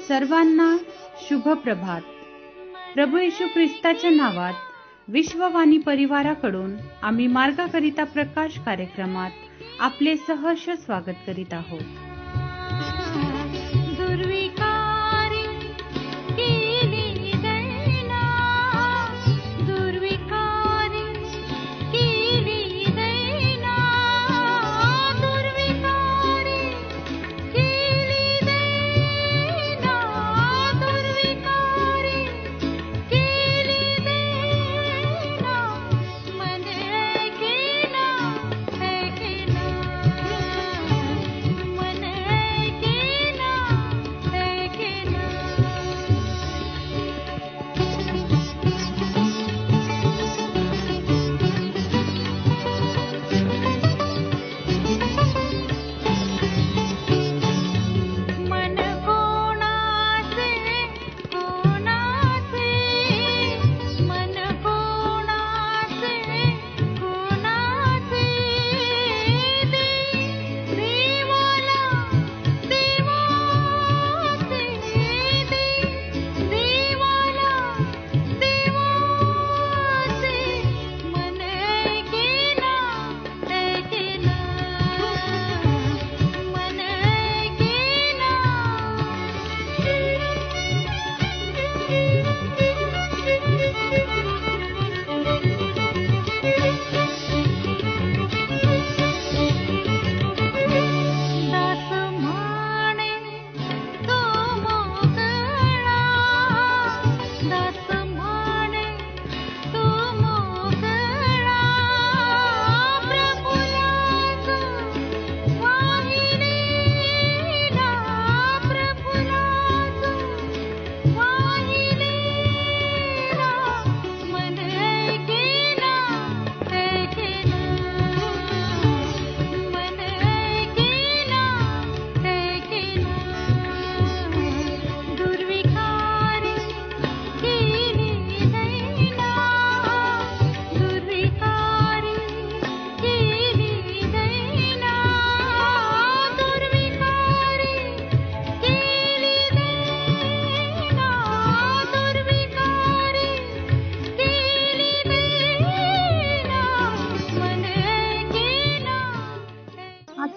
सर्वांना शुभ प्रभात. प्रभू येशू ख्रिस्ताच्या नावात विश्ववाणी परिवाराकडून आम्ही मार्गाकरिता प्रकाश कार्यक्रमात आपले सहर्ष स्वागत करीत आहोत.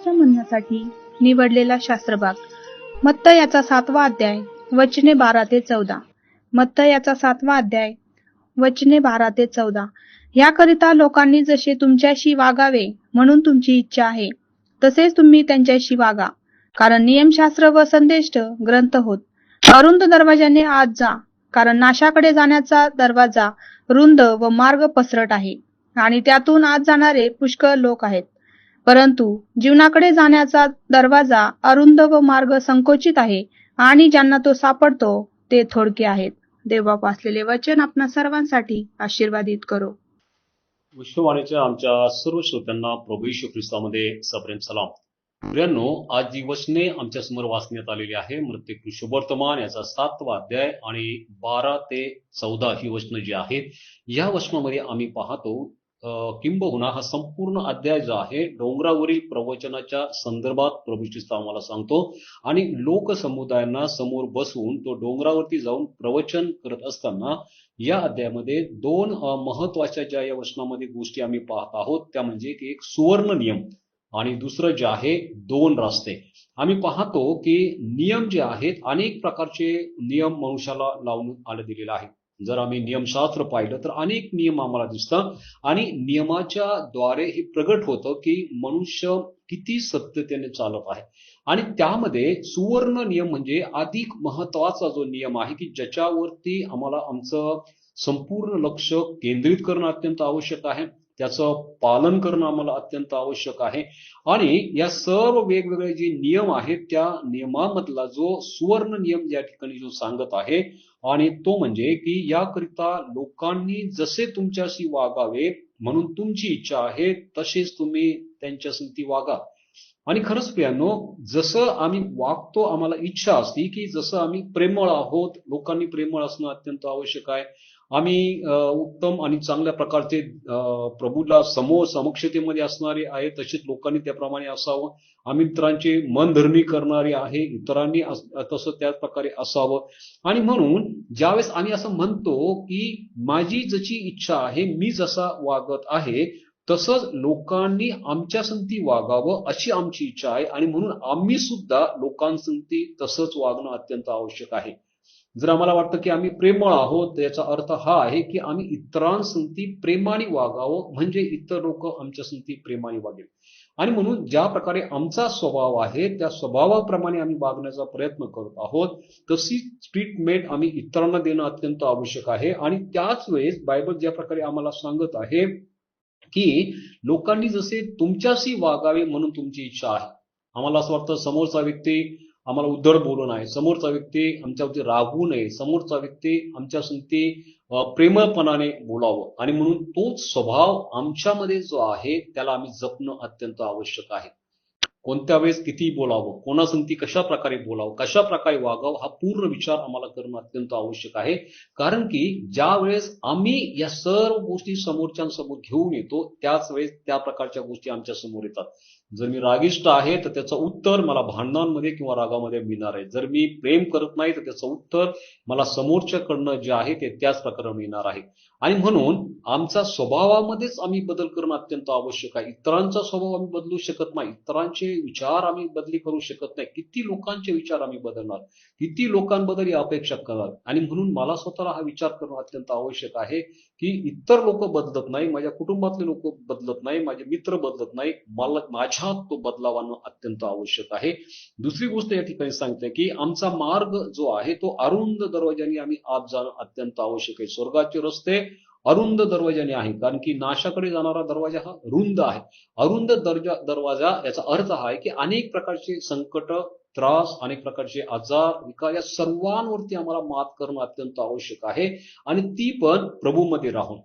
म्हणण्यासाठी निवडलेला शास्त्रभाग मत्ती याचा 7वा अध्याय वचने 12 ते 14. मत्ती याचा 7वा अध्याय वचने 12 ते 14. याकरिता लोकांनी जसे तुमच्याशी वागावे म्हणून तुमची इच्छा आहे तसेच तुम्ही त्यांच्याशी वागा, कारण नियमशास्त्र व संदेष्ट ग्रंथ होत. अरुंद दरवाजाने आत जा, कारण नाशाकडे जाण्याचा दरवाजा रुंद व मार्ग पसरट आहे आणि त्यातून आत जाणारे पुष्कळ लोक आहेत. परंतु जीवनाकडे जाण्याचा दरवाजा अरुंद व मार्ग संकोचित आहे आणि ज्यांना तो सापडतो ते थोडके आहेत. देवबाप वाचलेले वचन आपणा सर्वांसाठी आशीर्वादित करो. विश्ववाणीच्या आमच्या सर्व श्रोत्यांना प्रभू येशू ख्रिस्तामध्ये सप्रेम सलाम. प्रियांनो, आज जी वचने आमच्या समोर वाचण्यात आलेली आहे मत्ती शुभवर्तमान याचा 7वा अध्याय आणि 12 ते 14 ही वचनं जी आहेत, या वचनामध्ये आम्ही पाहतो किंबहुना हा संपूर्ण अध्याय जो आहे डोंगरावरील प्रवचनाच्या संदर्भात प्रभू ख्रिस्त आम्हाला सांगतो आणि लोकसमुदायांना समोर बसवून तो डोंगरावरती जाऊन प्रवचन करत असताना या अध्यायामध्ये 2 महत्वाच्या ज्या या वचनामध्ये गोष्टी आम्ही पाहत आहोत त्या म्हणजे की एक सुवर्ण नियम आणि दुसरं जे आहे 2 रस्ते. आम्ही पाहतो की नियम जे आहेत अनेक प्रकारचे नियम मनुष्याला लावून आले दिलेले आहेत. जर आम्ही नियमशास्त्र पाहिलं तर अनेक नियम आम्हाला दिसतात आणि नियमाच्या द्वारे हे प्रगट होतं की मनुष्य किती सत्यतेने चालत आहे. आणि त्यामध्ये सुवर्ण नियम म्हणजे अधिक महत्वाचा जो नियम आहे की ज्याच्यावरती आम्हाला आमचं संपूर्ण लक्ष केंद्रित करणं अत्यंत आवश्यक आहे, त्याचं पालन करणं आम्हाला अत्यंत आवश्यक आहे. आणि या सर्व वेगवेगळे जे नियम आहेत त्या नियमामधला जो सुवर्ण नियम या ठिकाणी जो सांगत आहे आणि तो म्हणजे की याकरिता लोकांनी जसे तुमच्याशी वागावे म्हणून तुमची इच्छा आहे तसेच तुम्ही त्यांच्याशी वागा. आणि खरंच प्रियांनो, जसं आम्ही वागतो आम्हाला इच्छा असते की जसं आम्ही प्रेमळ आहोत, लोकांनी प्रेमळ असणं अत्यंत आवश्यक आहे. आम्ही उत्तम आणि चांगल्या प्रकारचे प्रभूला समक्षतेमध्ये असणारे आहे, तसेच लोकांनी त्याप्रमाणे असावं. आम्ही इतरांची मनधरणी करणारे आहे, इतरांनी तसं त्याच प्रकारे असावं. आणि म्हणून ज्यावेळेस आम्ही असं म्हणतो की माझी जशी इच्छा आहे, मी जसा वागत आहे तसंच लोकांनी आमच्या संगती वागावं अशी आमची इच्छा आहे, आणि म्हणून आम्ही सुद्धा लोकांसंगती तसंच वागणं अत्यंत आवश्यक आहे. जर आम्हाला वाटतं की आम्ही प्रेमळ आहोत, त्याचा अर्थ हा आहे की आम्ही इतरांसंगती प्रेमाने वागावं, म्हणजे इतर लोक आमच्या संगती प्रेमाने वागेल. आणि म्हणून ज्या प्रकारे आमचा स्वभाव आहे त्या स्वभावाप्रमाणे आम्ही वागण्याचा प्रयत्न करत आहोत, तशी ट्रीटमेंट आम्ही इतरांना देणं अत्यंत आवश्यक आहे. आणि त्याच वेळेस बायबल ज्या प्रकारे आम्हाला सांगत आहे की लोकांनी जसे तुमच्याशी वागावे म्हणून तुमची इच्छा आहे. आम्हाला असं वाटतं समोरचा व्यक्ती आम्हाला उद्धट बोलू नये, समोरचा व्यक्ती आमच्यावरती रागवू नये, समोरचा व्यक्ती आमच्या संगती प्रेमळपणाने बोलावं, आणि म्हणून तोच स्वभाव आमच्यामध्ये जो आहे त्याला आम्ही जपणं अत्यंत आवश्यक आहे. कोणत्या वेळेस किती बोलावं, कोणासंगती कशा प्रकारे बोलावं, कशा प्रकारे वागावं, हा पूर्ण विचार आम्हाला करणं अत्यंत आवश्यक आहे. कारण की ज्या वेळेस आम्ही या सर्व गोष्टी समोरच्यांसमोर घेऊन येतो त्याच वेळेस त्या प्रकारच्या गोष्टी आमच्या समोर येतात. जर मी रागिष्ट आहे तर त्याचं उत्तर मला भांडणांमध्ये किंवा रागामध्ये मिळणार आहे. जर मी प्रेम करत नाही तर त्याचं उत्तर मला समोरच्याकडनं जे आहे ते त्याच प्रकारे मिळणार आहे. आणि म्हणून आमचा स्वभावामध्येच आम्ही बदल करणं अत्यंत आवश्यक आहे. इतरांचा स्वभाव आम्ही बदलू शकत नाही, इतरांचे विचार आम्ही बदली करू शकत नाही. किती लोकांचे विचार आम्ही बदलणार, किती लोकांबद्दल अपेक्षा करणार. आणि म्हणून मला स्वतःला हा विचार करणं अत्यंत आवश्यक आहे की इतर लोक बदलत नाही, माझ्या कुटुंबातले लोक बदलत नाही, माझे मित्र बदलत नाही, मला माझ्यात तो बदलावणं अत्यंत आवश्यक आहे. दुसरी गोष्ट या ठिकाणी सांगते की आमचा मार्ग जो आहे तो अरुंद दरवाजाने आम्ही आत जाणं अत्यंत आवश्यक आहे. स्वर्गाचे रस्ते अरुंद दरवाजाने आहे, कारण की नाशाकडे जाणारा दरवाजा हा रुंद आहे. अरुंद दरवाजा याचा अर्थ हा आहे की अनेक प्रकारचे संकट, त्रास, अनेक प्रकारचे आजार, विकार या सर्वांवरती आम्हाला मात करणं अत्यंत आवश्यक आहे. आणि ती पण प्रभूमध्ये राहून.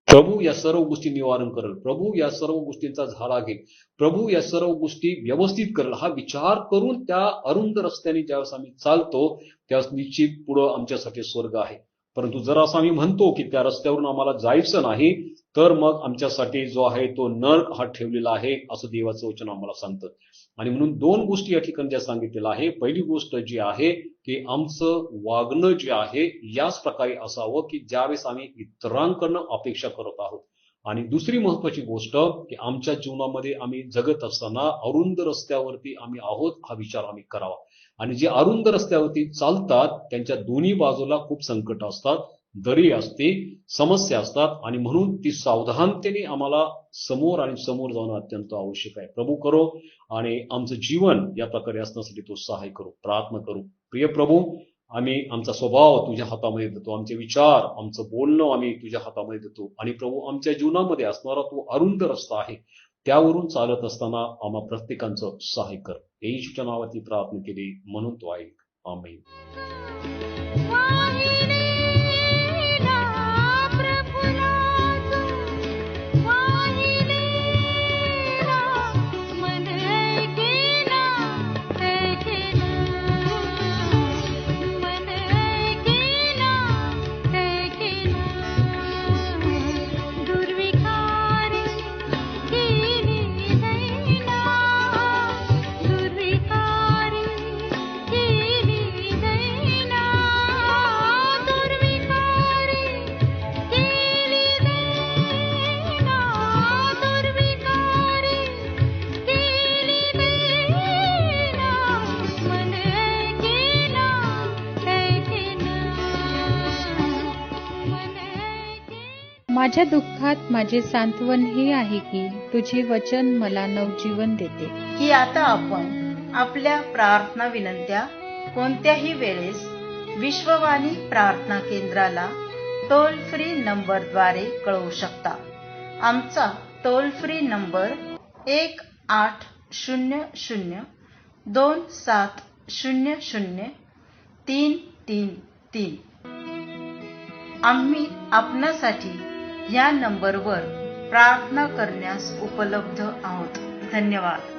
प्रभू या सर्व गोष्टी निवारण करेल, प्रभू या सर्व गोष्टींचा झाडा घेईल, प्रभू या सर्व गोष्टी व्यवस्थित करेल, हा विचार करून त्या अरुंद रस्त्याने ज्यावेळेस आम्ही चालतो त्यावेळेस निश्चित पुढं आमच्यासाठी स्वर्ग आहे. परंतु जर असं आम्ही म्हणतो की त्या रस्त्यावरून आम्हाला जायचं नाही, तर मग आमच्यासाठी जो आहे तो नरक हा ठेवलेला आहे, असं देवाचं वचन आम्हाला सांगतं. आणि म्हणून दोन गोष्टी या ठिकाणी ज्या सांगितलेल्या आहे, पहिली गोष्ट जी आहे की आमचं वागणं जे आहे याच प्रकारे असावं की ज्यावेळेस आम्ही इतरांकडनं अपेक्षा करत आहोत. आणि दुसरी महत्वाची गोष्ट की आमच्या जीवनामध्ये आम्ही जगत असताना अरुंद रस्त्यावरती आम्ही आहोत हा विचार आम्ही करावा. आणि जे अरुंद रस्त्यावरती चालतात त्यांच्या दोन्ही बाजूला खूप संकट असतात, दरी असते, समस्या असतात, आणि म्हणून ती सावधानतेने आम्हाला समोर जाणं अत्यंत आवश्यक आहे. प्रभू करो आणि आमचं जीवन या प्रकारे असण्यासाठी तो सहाय्य करू. प्रार्थना करू. प्रिय प्रभू, आम्ही आमचा स्वभाव तुझ्या हातामध्ये देतो, आमचे विचार, आमचं बोलणं आम्ही तुझ्या हातामध्ये देतो. आणि प्रभू, आमच्या जीवनामध्ये असणारा तो अरुंद रस्ता आहे त्यावरून चालत असताना आम्हा प्रत्येकांचं सहाय्य कर. येशूच्या नावाची प्रार्थना केली म्हणून तो ऐक. आमेन. माझ्या दुःखात माझे सांत्वन हे आहे की तुझे वचन मला नवजीवन देते. की आता आपण आपल्या प्रार्थना विनंत्या कोणत्याही वेळेस विश्ववाणी प्रार्थना केंद्राला टोल फ्री नंबरद्वारे कळवू शकता. आमचा टोल फ्री नंबर 1-800-2700-333. आम्ही आपणासाठी या नंबरवर प्रार्थना करण्यास उपलब्ध आहोत. धन्यवाद.